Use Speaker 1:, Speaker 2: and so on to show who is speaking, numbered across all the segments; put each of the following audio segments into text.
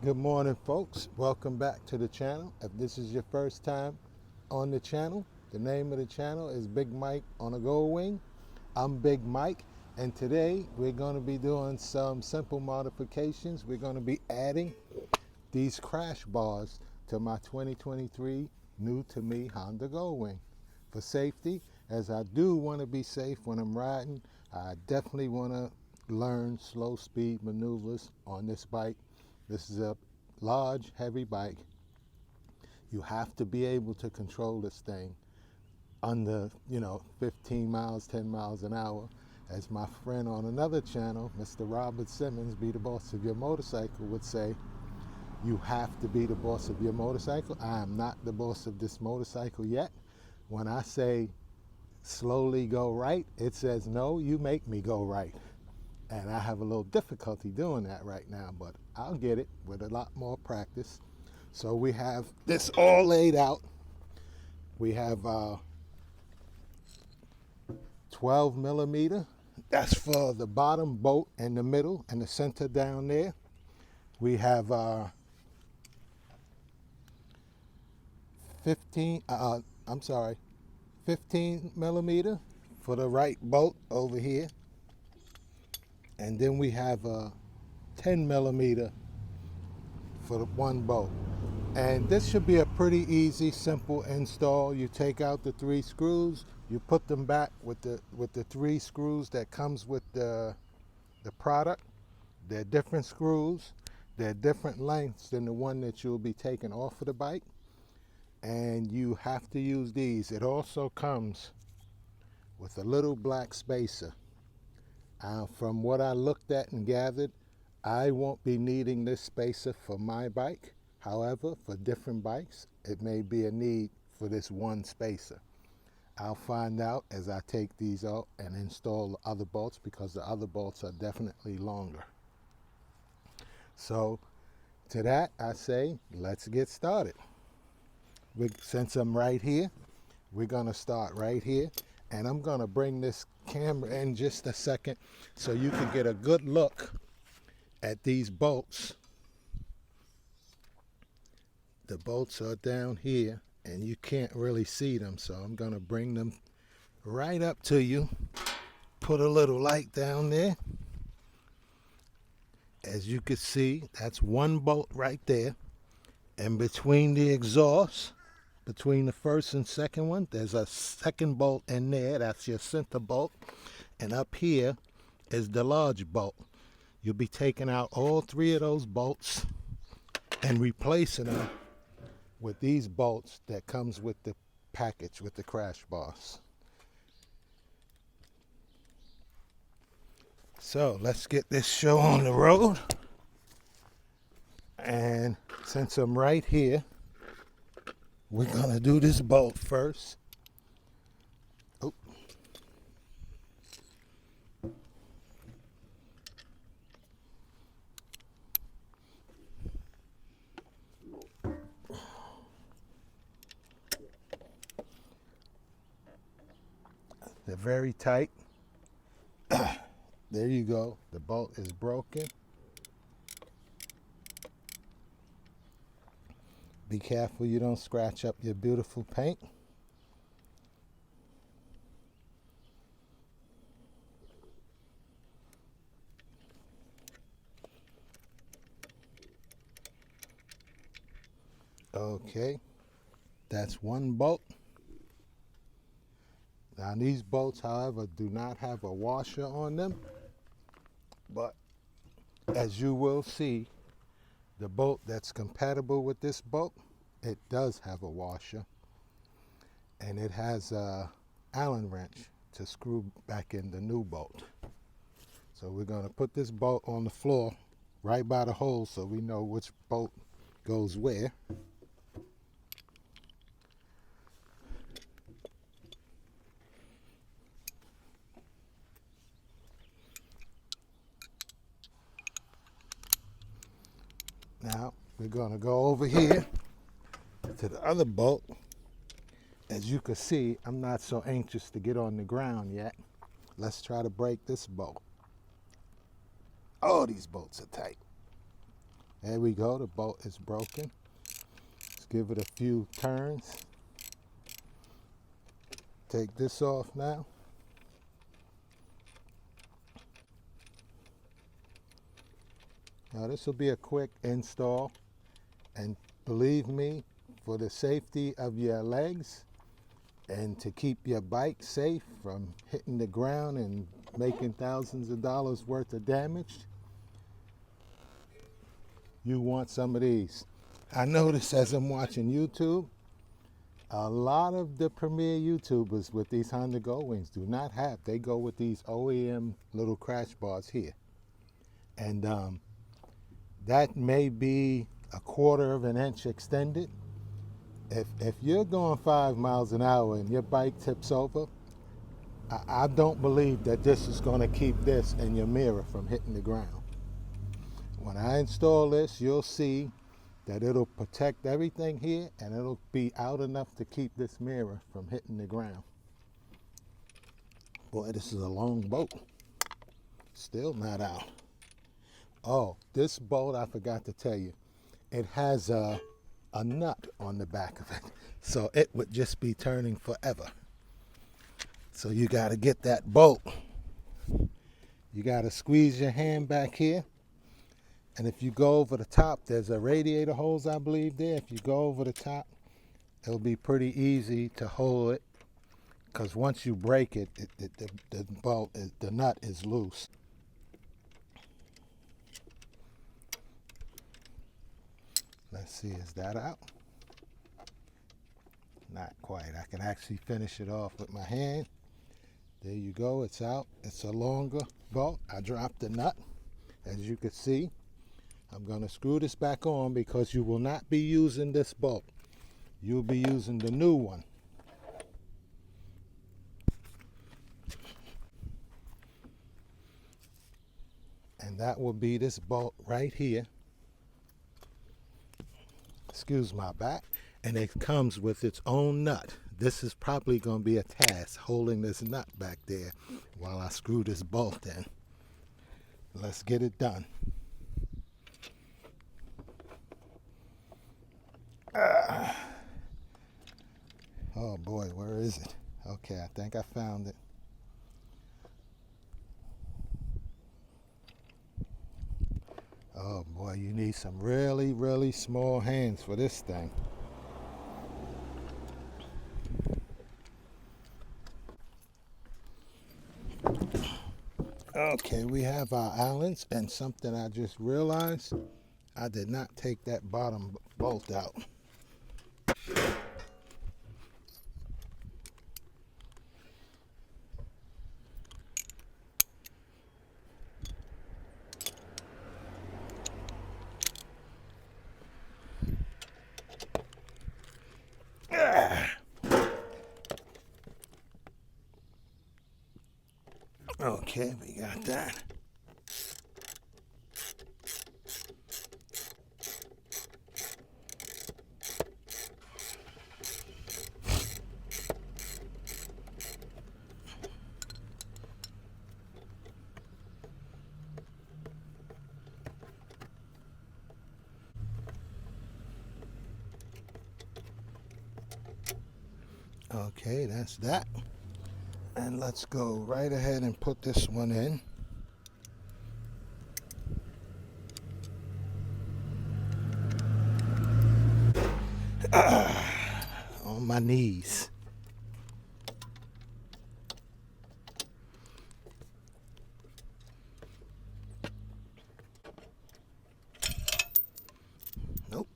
Speaker 1: Good morning, folks. Welcome back to the channel. If this is your first time on the channel, the name of the channel is Big Mike on a Goldwing. I'm Big Mike, and today we're going to be doing some simple modifications. We're going to be adding these crash bars to my 2023 new to me Honda Goldwing. For safety, as I do want to be safe when I'm riding, I definitely want to learn slow speed maneuvers on this bike. This is a large, heavy bike. You have to be able to control this thing under, 15 miles, 10 miles an hour. As my friend on another channel, Mr. Robert Simmons, Be the Boss of Your Motorcycle, would say, you have to be the boss of your motorcycle. I am not the boss of this motorcycle yet. When I say slowly go right, it says, no, you make me go right. And I have a little difficulty doing that right now, but I'll get it with a lot more practice. So we have this all laid out. We have 12 millimeter. That's for the bottom bolt in the middle and the center down there. We have 15, 15 millimeter for the right bolt over here. And then we have a 10 millimeter for the one bolt. And this should be a pretty easy, simple install. You take out the 3 screws, you put them back with the 3 screws that comes with the product. They're different screws. They're different lengths than the one that you'll be taking off of the bike. And you have to use these. It also comes with a little black spacer. From what I looked at and gathered, I won't be needing this spacer for my bike. However, for different bikes, it may be a need for this one spacer. I'll find out as I take these out and install the other bolts, because the other bolts are definitely longer. So to that, I say, let's get started. Since I'm right here, we're gonna start right here. And I'm gonna bring this camera in just a second so you can get a good look at these bolts. The bolts are down here and you can't really see them, so I'm gonna bring them right up to you. Put a little light down there. As you can see, that's one bolt right there. And between the exhaust, between the first and second one, there's a second bolt in there. That's your center bolt. And up here is the large bolt. You'll be taking out all 3 of those bolts and replacing them with these bolts that comes with the package, with the crash bars. So let's get this show on the road. And since I'm right here, we're gonna do this bolt first. Oh. They're very tight. There you go. The bolt is broken. Be careful you don't scratch up your beautiful paint. Okay, that's one bolt. Now these bolts, however, do not have a washer on them, but as you will see, the bolt that's compatible with this bolt, it does have a washer, and it has a Allen wrench to screw back in the new bolt. So we're going to put this bolt on the floor right by the hole so we know which bolt goes where. Now we're going to go over here to the other bolt. As you can see, I'm not so anxious to get on the ground yet. Let's try to break this bolt. Oh, these bolts are tight. There we go, the bolt is broken. Let's give it a few turns. Take this off now. Now this will be a quick install, and believe me, for the safety of your legs and to keep your bike safe from hitting the ground and making thousands of dollars worth of damage, you want some of these. I notice as I'm watching YouTube, a lot of the premier YouTubers with these Honda Goldwings do not have. They go with these OEM little crash bars here. And that may be a quarter of an inch extended. If you're going 5 miles an hour and your bike tips over, I don't believe that this is going to keep this and your mirror from hitting the ground. When I install this, you'll see that it'll protect everything here, and it'll be out enough to keep this mirror from hitting the ground. Boy, this is a long bolt. Still not out. Oh, this bolt, I forgot to tell you, it has a nut on the back of it, so it would just be turning forever. So you got to get that bolt. You got to squeeze your hand back here, and if you go over the top, there's a radiator hose, I believe, there. If you go over the top, it'll be pretty easy to hold it, because once you break it, the bolt, the nut is loose. Let's see, is that out? Not quite. I can actually finish it off with my hand. There you go, it's out. It's a longer bolt. I dropped the nut, as you can see. I'm going to screw this back on because you will not be using this bolt. You'll be using the new one. And that will be this bolt right here. Excuse my back. And it comes with its own nut. This is probably going to be a task, holding this nut back there while I screw this bolt in. Let's get it done. Oh boy, where is it? Okay, I think I found it. Oh boy, you need some really, really small hands for this thing. Okay, we have our Allens, and something I just realized, I did not take that bottom bolt out. Okay, we got that. Okay, that's that. And let's go right ahead and put this one in. On my knees. Nope.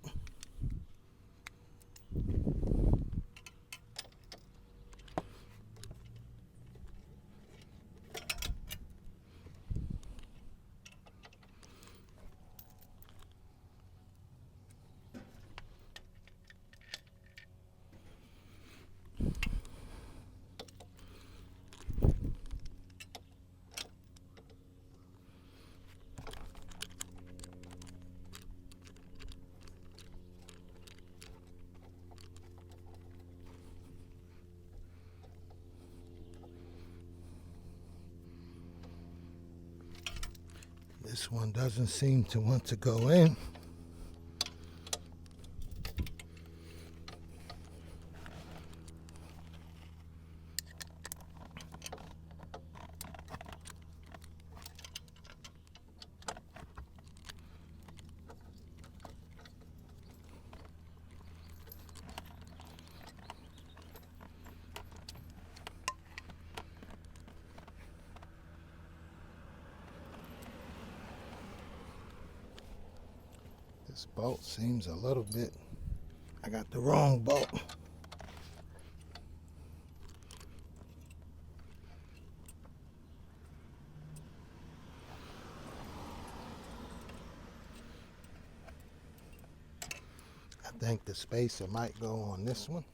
Speaker 1: This one doesn't seem to want to go in. This bolt seems a little bit, I got the wrong bolt. I think the spacer might go on this one.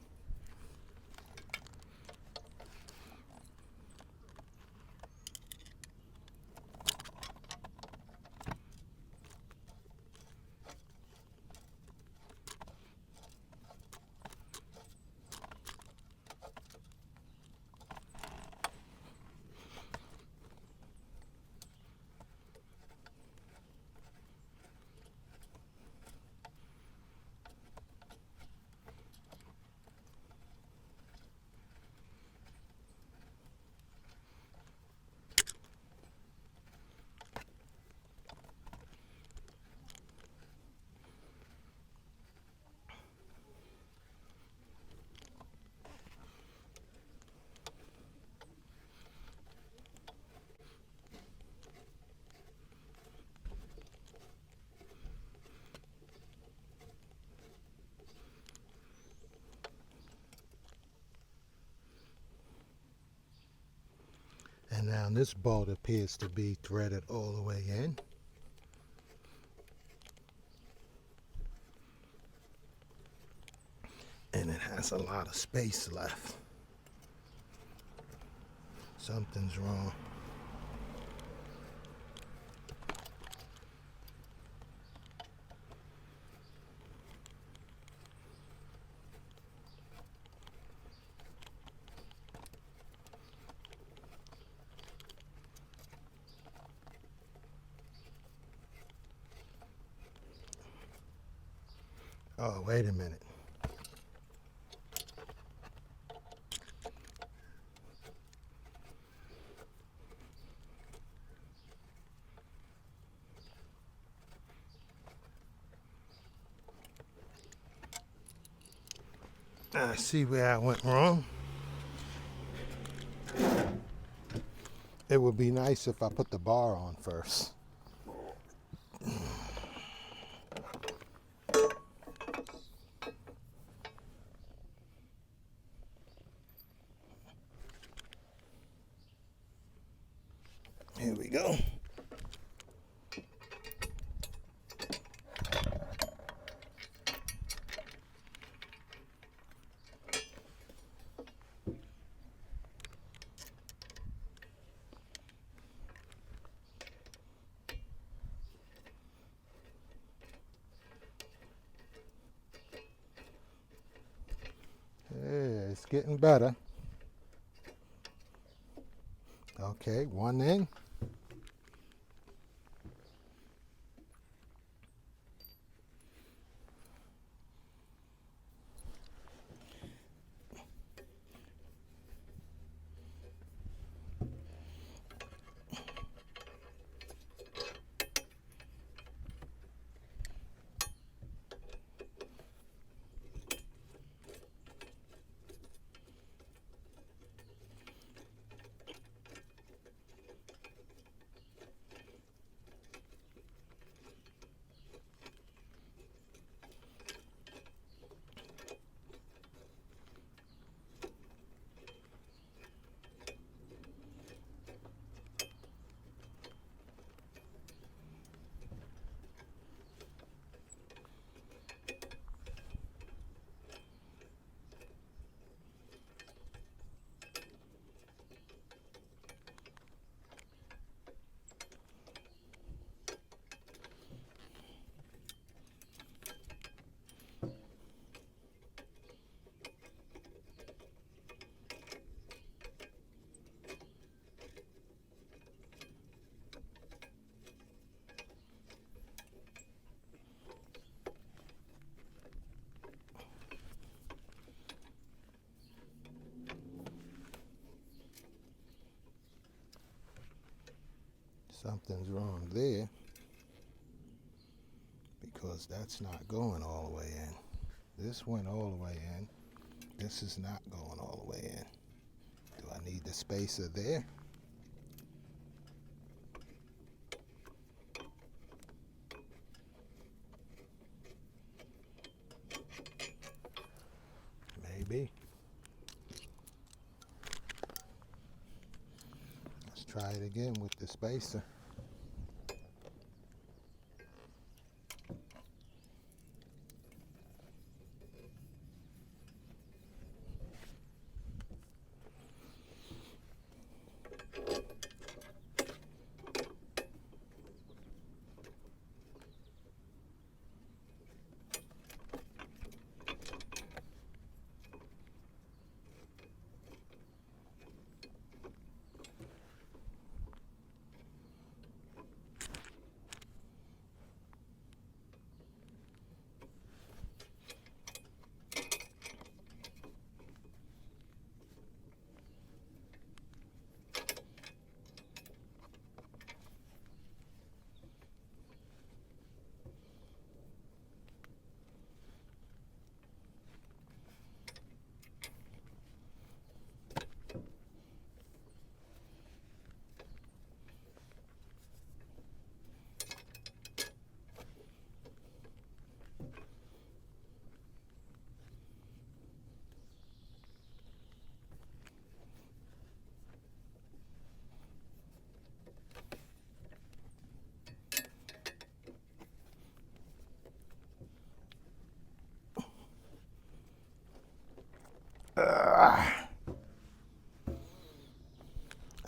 Speaker 1: And now this bolt appears to be threaded all the way in. And it has a lot of space left. Something's wrong. Oh, wait a minute. I see where I went wrong. It would be nice if I put the bar on first. Here we go. Yeah, it's getting better. Okay, one in. Something's wrong there because that's not going all the way in. This went all the way in. This is not going all the way in. Do I need the spacer there? try it again with the spacer.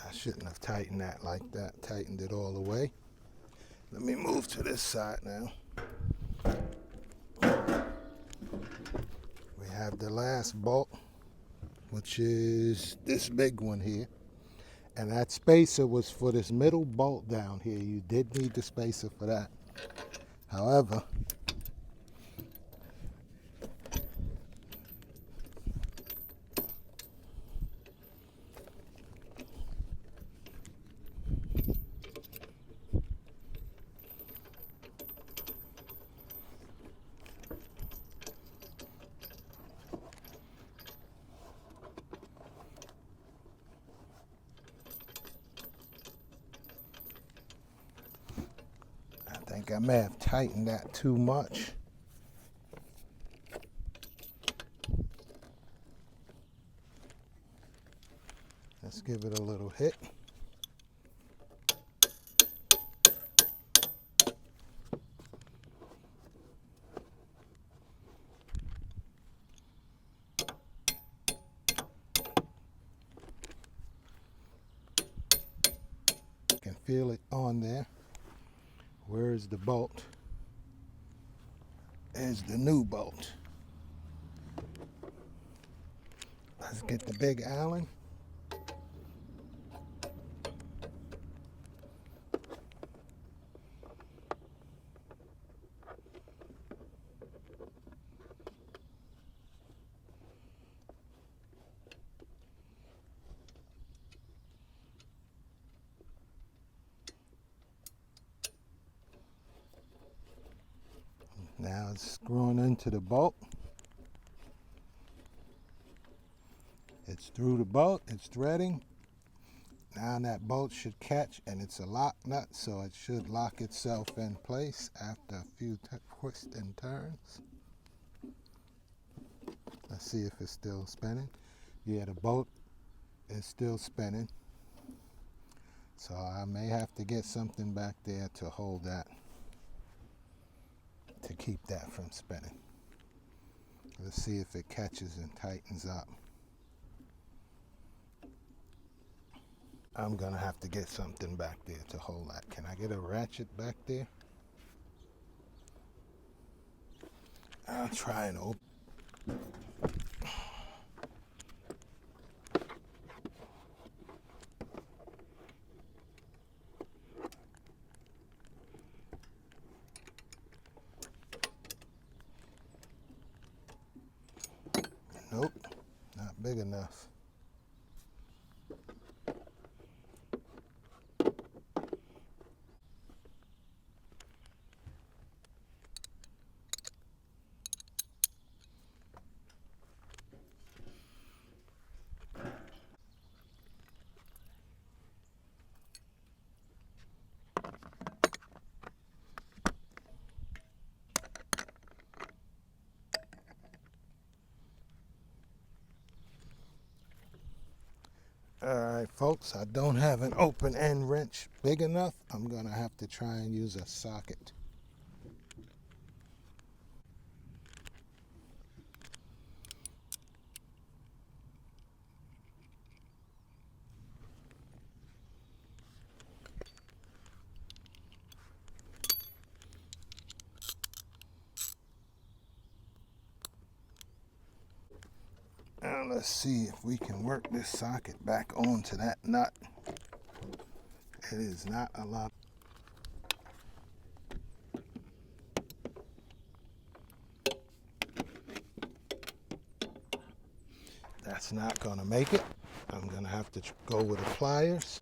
Speaker 1: I shouldn't have tightened that like that. Tightened it all the way. Let me move to this side now. We have the last bolt, which is this big one here. And that spacer was for this middle bolt down here. You did need the spacer for that. However, I think I may have tightened that too much. Let's give it a little hit. You can feel it on there. Where's the bolt? There's the new bolt. Let's get the big Allen. Now it's screwing into the bolt. It's through the bolt, it's threading. Now that bolt should catch, and it's a lock nut, so it should lock itself in place after a few twists and turns. Let's see if it's still spinning. Yeah, the bolt is still spinning. So I may have to get something back there to hold that, to keep that from spinning. Let's see if it catches and tightens up. I'm gonna have to get something back there to hold that. Can I get a ratchet back there? I'll try and open. Nope, not big enough. Alright folks, I don't have an open end wrench big enough. I'm going to have to try and use a socket. Now let's see if we can work this socket back onto that nut. It is not a lot. That's not going to make it. I'm going to have to go with the pliers.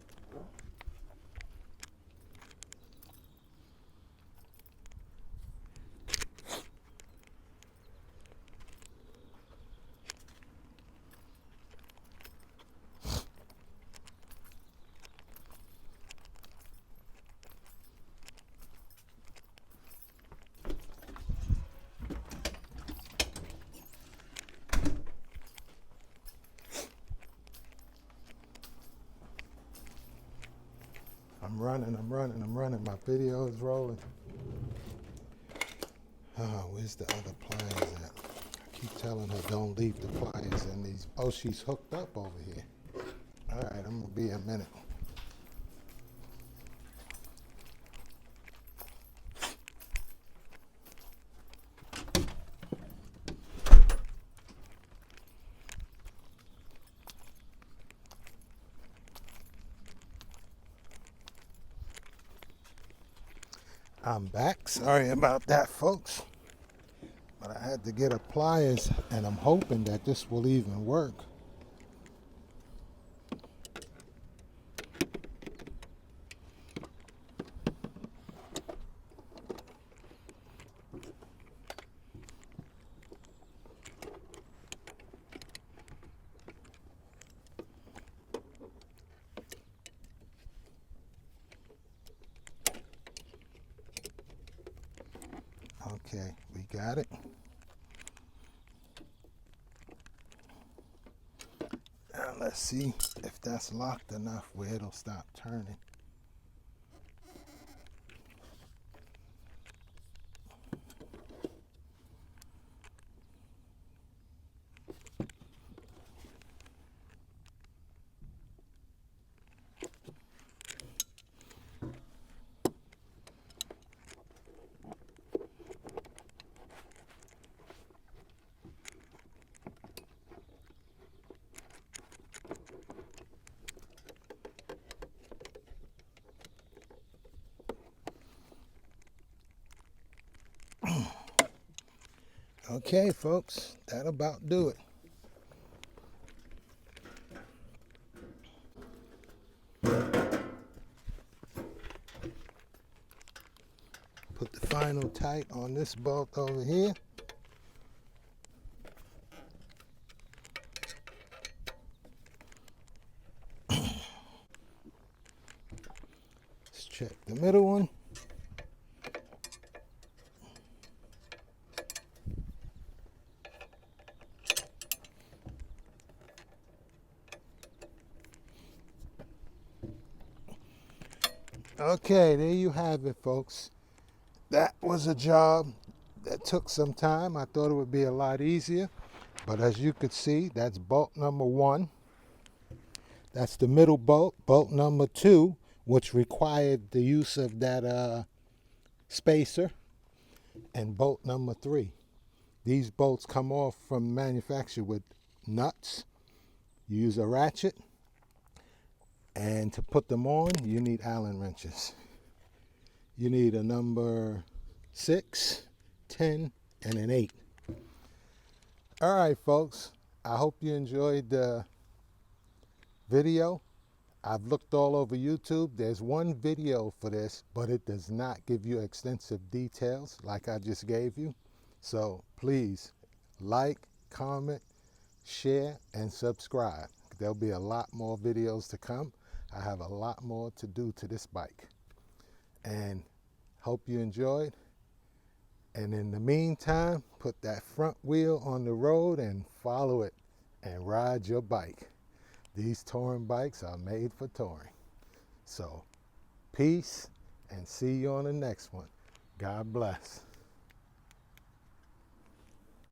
Speaker 1: I'm running. My video is rolling. Oh, where's the other pliers at? I keep telling her don't leave the pliers in these. Oh, she's hooked up over here. All right, I'm gonna be a minute. I'm back. Sorry about that, folks. But I had to get a pliers, and I'm hoping that this will even work. Okay, we got it. Now let's see if that's locked enough where it'll stop turning. Okay, folks, that'll about do it. Put the final tight on this bolt over here. Let's check the middle one. Okay, there you have it, folks. That was a job that took some time. I thought it would be a lot easier, but as you could see, that's bolt number 1. That's the middle bolt. Bolt number 2, which required the use of that spacer, and bolt number 3. These bolts come off from manufacture with nuts. You use a ratchet, and to put them on, you need Allen wrenches. You need a number 6, 10, and an 8. All right, folks. I hope you enjoyed the video. I've looked all over YouTube. There's one video for this, but it does not give you extensive details like I just gave you. So please like, comment, share, and subscribe. There'll be a lot more videos to come. I have a lot more to do to this bike. And hope you enjoyed. And in the meantime, put that front wheel on the road and follow it and ride your bike. These touring bikes are made for touring. So, peace, and see you on the next one. God bless.